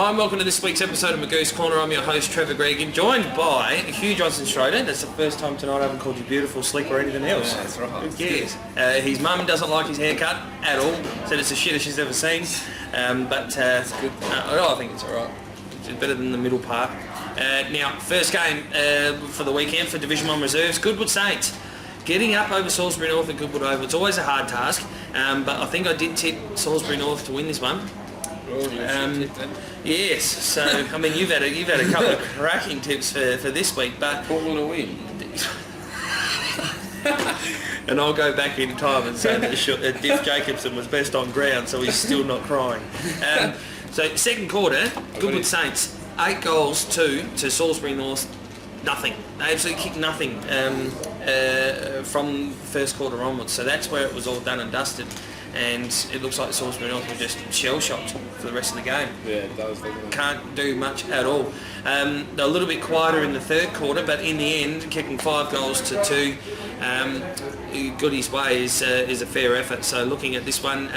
Hi and welcome to this week's episode of Magoos Corner. I'm your host Trevor Gregan, joined by Huey Schroeder. That's the first time tonight I haven't called you beautiful, slick or anything else. Yeah, that's right. Who cares? His mum doesn't like his haircut at all, said it's the shittest she's ever seen. It's good. I think it's alright. It's better than the middle part. Now, first game for the weekend for Division 1 reserves, Goodwood Saints. Getting up over Salisbury North at Goodwood Oval, it's always a hard task, but I think I did tip Salisbury North to win this one. Yes, so I mean you've had a couple of cracking tips for this week, but Portland to win. And I'll go back in time and say that Diff Jacobson was best on ground, so he's still not crying. So second quarter, Goodwood Saints 8 goals to Salisbury North, nothing. They absolutely kicked nothing from first quarter onwards. So that's where it was all done and dusted. And it looks like Salisbury North were just shell-shocked for the rest of the game. Yeah, it does. Can't do much at all. They're a little bit quieter in the third quarter, but in the end, kicking 5 goals to 2, Goody's way is a fair effort. So looking at this one,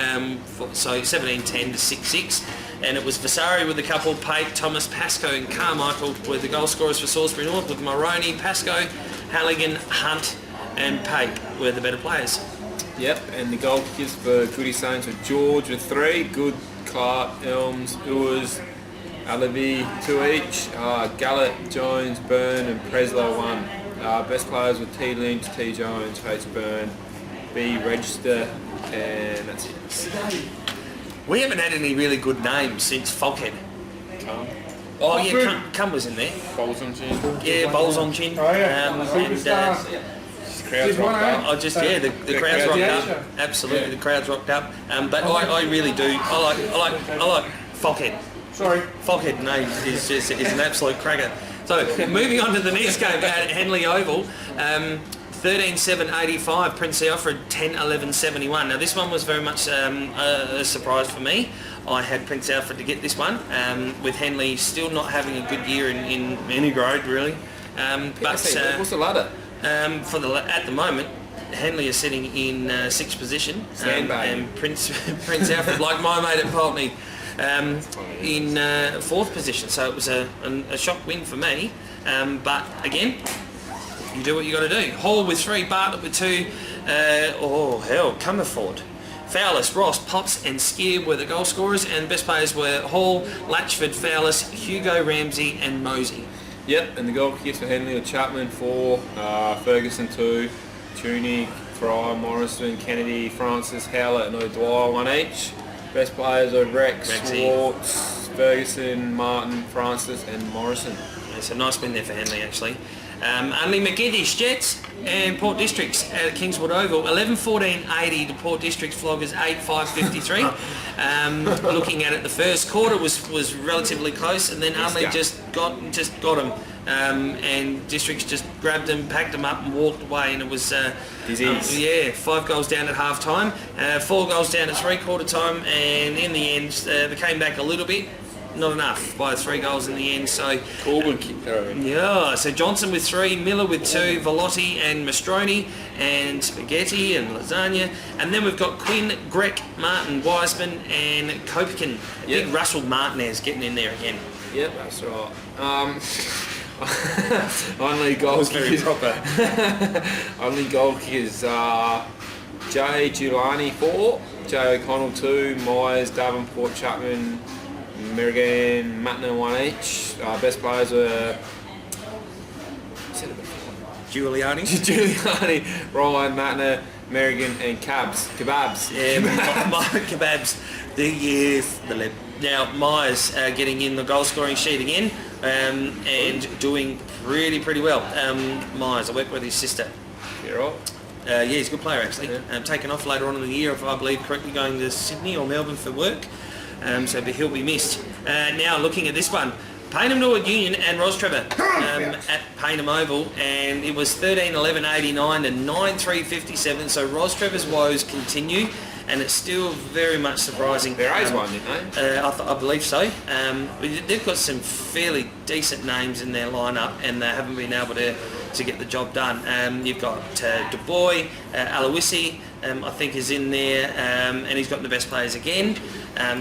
so 17-10 to 6-6. And it was Vasari with a couple, Pate, Thomas, Pascoe and Carmichael were the goal scorers for Salisbury North, with Moroney, Pascoe, Halligan, Hunt and Pate were the better players. Yep, and the goal kickers for Goody Saints were George with 3, Good, Clark, Elms, Ewers, Alavi 2 each, Gallett, Jones, Byrne and Preslow 1. Best players were T. Lynch, T. Jones, H. Byrne, B. Register, and that's it. We haven't had any really good names since Falkhead. Oh yeah, Cum was in there. Bowls on chin. Yeah, Bowls on chin. Oh yeah. Crowds rocked up. The crowds rocked up. Absolutely, the crowds rocked up. But I really do. I like Falkhead. Sorry. Falkhead name is an absolute cracker. So moving on to the next game at Henley Oval. 13-7-85, Prince Alfred 10-11-71. Now this one was very much a surprise for me. I had Prince Alfred to get this one, with Henley still not having a good year in any grade really. What's the ladder? At the moment, Henley is sitting in 6th position, and Prince Alfred, like my mate at Pulteney, in 4th position. So it was a shock win for me. But again, you do what you got to do. Hall with 3, Bartlett with 2. Comerford, Fowlis, Ross, Potts and Skier were the goal scorers, and best players were Hall, Latchford, Fowlis, Hugo, Ramsey and Mosey. Yep, and the goal kickers for Henley were Chapman 4, Ferguson 2, Tooney, Fry, Morrison, Kennedy, Francis, Howlett and O'Dwyer 1 each. Best players were Rex, Swartz, Ferguson, Martin, Francis and Morrison. It's a nice win there for Henley actually. Only McGiddish Jets and Port Districts at Kingswood Oval, 11-14-80 to Port Districts Floggers 8-5-53. Looking at it, the first quarter was relatively close, and then Unley just got them, and Districts just grabbed them, packed them up, and walked away. And it was 5 goals down at half time, 4 goals down at 3/4 time, and in the end they came back a little bit. Not enough by 3 goals in the end. So Corbin kicked her in. Yeah, so Johnson with 3, Miller with 2, Velotti and Mastroni and Spaghetti and Lasagna, and then we've got Quinn, Grech, Martin, Wiseman and Copekin. Big Russell Martinez getting in there again. Yep, that's right. Only goal very proper. Only goal kickers Jay Giuliani 4, Jay O'Connell 2, Myers, Davenport, Chapman, Merrigan, Matner 1 each. Best players were Giuliani, Ryan, Matner, Merrigan and Kebabs. Yeah, Kebabs. The lip. Now Myers getting in the goal scoring sheet again, and doing pretty well. Myers, I work with his sister. You're right. Yeah, he's a good player actually. Taken off later on in the year, if I believe correctly, going to Sydney or Melbourne for work. So he'll be missed. Now looking at this one, Payneham Norwood Union and Ros Trevor at Payneham Oval, and it was 13-11-89 to 9-3-57. So Ros Trevor's woes continue, and it's still very much surprising. Their A's won, didn't they? I believe so. They've got some fairly decent names in their lineup, and they haven't been able to get the job done. You've got Du Bois, Aloisi, I think is in there, and he's got the best players again.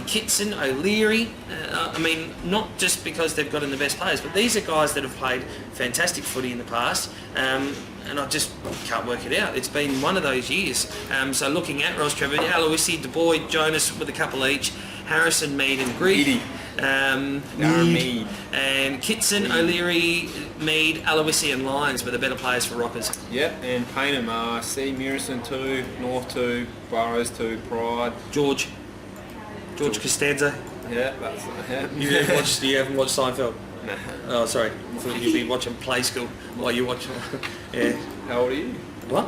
Kitson, O'Leary, I mean, not just because they've got in the best players, but these are guys that have played fantastic footy in the past, and I just can't work it out. It's been one of those years. So looking at Ross Trevor, Aloisi, Du Bois, Jonas with a couple each, Harrison, Mead and Greedy. Mead. And Kitson, O'Leary, Mead, Aloisi and Lyons were the better players for Rockers. Yep, and Paynham, C. Murison 2, North 2, Burrows 2, Pride. George Costanza. Yeah, that's yeah. You haven't watched Seinfeld? Nah. Oh, sorry. I thought you'd be watching Play School while you watch. Yeah. How old are you? What?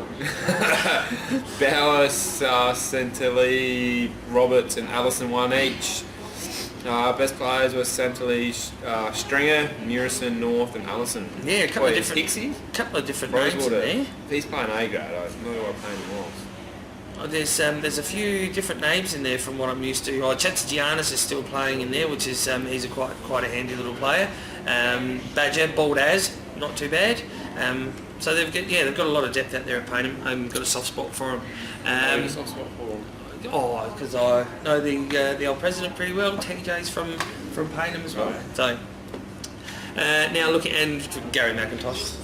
Bowers, Santilli, Roberts and Allison 1 each. Best players were Santilli, Stringer, Murison, North and Allison. Yeah, a couple of different names in there. He's playing A grade, I don't know what playing was. Oh, there's a few different names in there from what I'm used to. Chatzigiannis is still playing in there, which is he's a quite a handy little player. Badger, Baldaz, not too bad. So they've got a lot of depth out there at Paynham. I've got a soft spot for them. A soft spot for them. Because I know the old president pretty well. TJ's from Paynham as well. Right. So now looking and Gary McIntosh.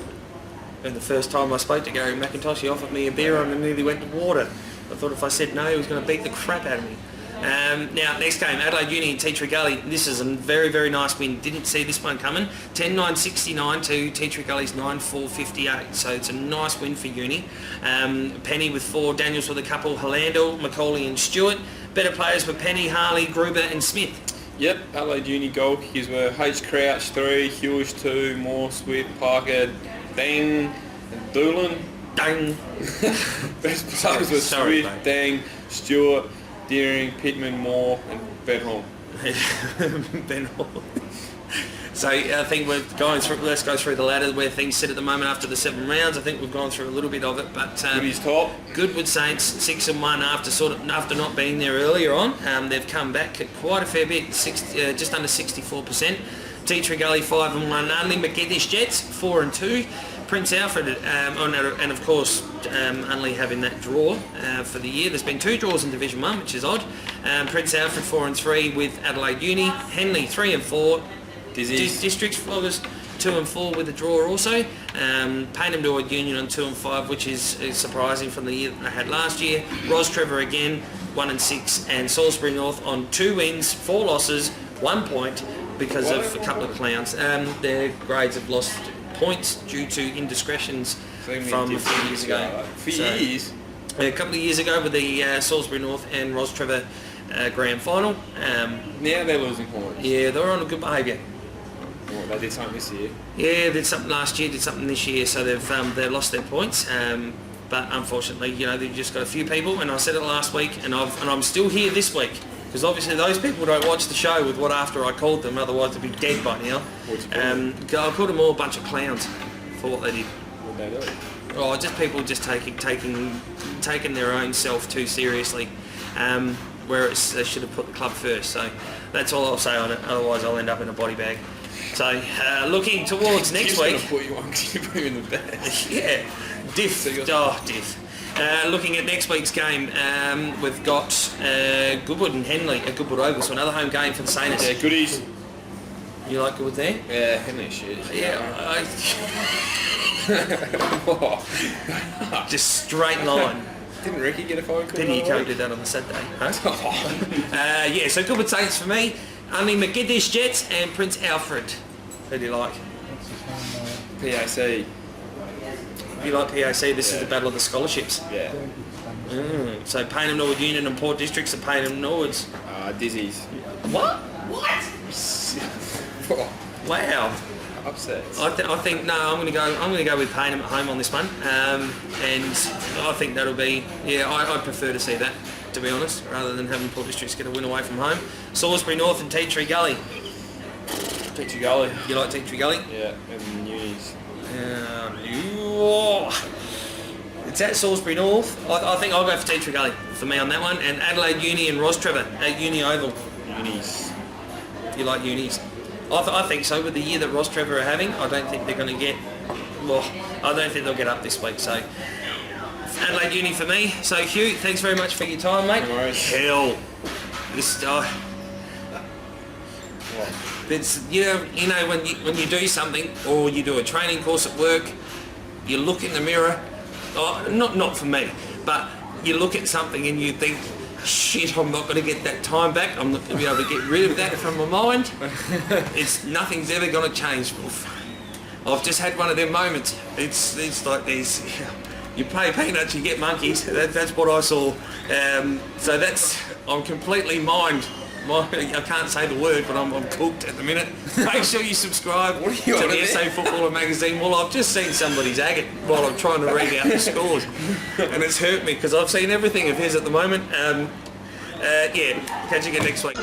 And the first time I spoke to Gary McIntosh, he offered me a beer and I nearly went to water. I thought if I said no, he was going to beat the crap out of me. Now, next game, Adelaide Uni and Tea Tree Gully. This is a very, very nice win. Didn't see this one coming. 10-9-69 to Tea Tree Gully's 9-4-58. So it's a nice win for Uni. Penny with 4, Daniels with a couple, Halandel, Macaulay and Stewart. Better players were Penny, Harley, Gruber and Smith. Yep, Adelaide Uni goal kickers were H. Crouch 3, Hughes 2, Morse, Swift, Parker, Dang, and Doolan. Dang. Best players were Sorry, Swift, Dang, Stewart, Deering, Pittman, Moore and Ben Hall. Ben Hall. So I think we're going through. Let's go through the ladder where things sit at the moment after the 7 rounds. I think we've gone through a little bit of it, but Goody's top. Goodwood Saints 6-1 after not being there earlier on. They've come back quite a fair bit, just under 64%. Tea Tree Gully 5-1. Only McGettish Jets 4-2. Prince Alfred and of course only having that draw for the year. There's been 2 draws in Division 1, which is odd. Prince Alfred 4-3 with Adelaide Uni. Henley 3-4. Districts Floggers 2-4 with a draw also. Paynham Doyd Union on 2-5, which is surprising from the year that they had last year. Ros Trevor again 1-6, and Salisbury North on 2 wins, 4 losses, 1 point because of a couple of clowns. Their grades have lost points due to indiscretions from a few years ago. A couple of years ago with the Salisbury North and Ros Trevor grand final. Now they're losing points. Yeah, they were on a good behaviour. Well, they did something this year. Yeah, they did something last year, did something this year, so they've lost their points. But unfortunately, they've just got a few people, and I said it last week, and I'm still here this week. Because obviously those people don't watch the show with what after I called them, otherwise they'd be dead by now. I called them all a bunch of clowns for what they did. What they do? Oh, just people just taking their own self too seriously, whereas they should have put the club first. So that's all I'll say on it. Otherwise, I'll end up in a body bag. So looking towards next week. He's going to put you on because you put him in the bag. Yeah, diff. Diff. Looking at next week's game, we've got Goodwood and Henley at Goodwood Oval, so another home game for the Saints. Yeah, goodies. You like Goodwood there? Yeah, Henley shit. Yeah, just straight line. Didn't Ricky get a phone call? Pity you can't do that on the Saturday, huh? Yeah, so Goodwood Saints for me, only McGiddish Jets and Prince Alfred. Who do you like? PAC. You like PAC? This is the battle of the scholarships. Yeah. So Paynham Norwood Union and Port Districts are Paynham Norwoods. Dizzies. What? Wow. Upset. I think no. I'm gonna go with Paynham at home on this one, and I think that'll be. Yeah, I'd prefer to see that, to be honest, rather than having Port Districts get a win away from home. Salisbury North and Tea Tree Gully. Tea Tree Gully. You like Tea Tree Gully? Yeah, and Unis. It's at Salisbury North. I think I'll go for Tea Tree Gully for me on that one, and Adelaide Uni and Ros Trevor at Uni Oval. Unis. You like Unis? I think so. With the year that Ros Trevor are having, I don't think they're going to get. Well, I don't think they'll get up this week. So Adelaide Uni for me. So Hugh, thanks very much for your time, mate. No worries. Hell, this it's you know when you do something or you do a training course at work, you look in the mirror. Oh, not for me, but you look at something and you think, shit, I'm not going to get that time back. I'm not going to be able to get rid of that from my mind. Nothing's ever going to change. I've just had one of them moments. It's like these. You pay peanuts, you get monkeys. That's what I saw. So I'm completely I can't say the word, but I'm cooked at the minute. Make sure you subscribe to the SA Footballer magazine. Well, I've just seen somebody's agate while I'm trying to read out the scores, and it's hurt me because I've seen everything of his at the moment. Yeah, catch you again next week.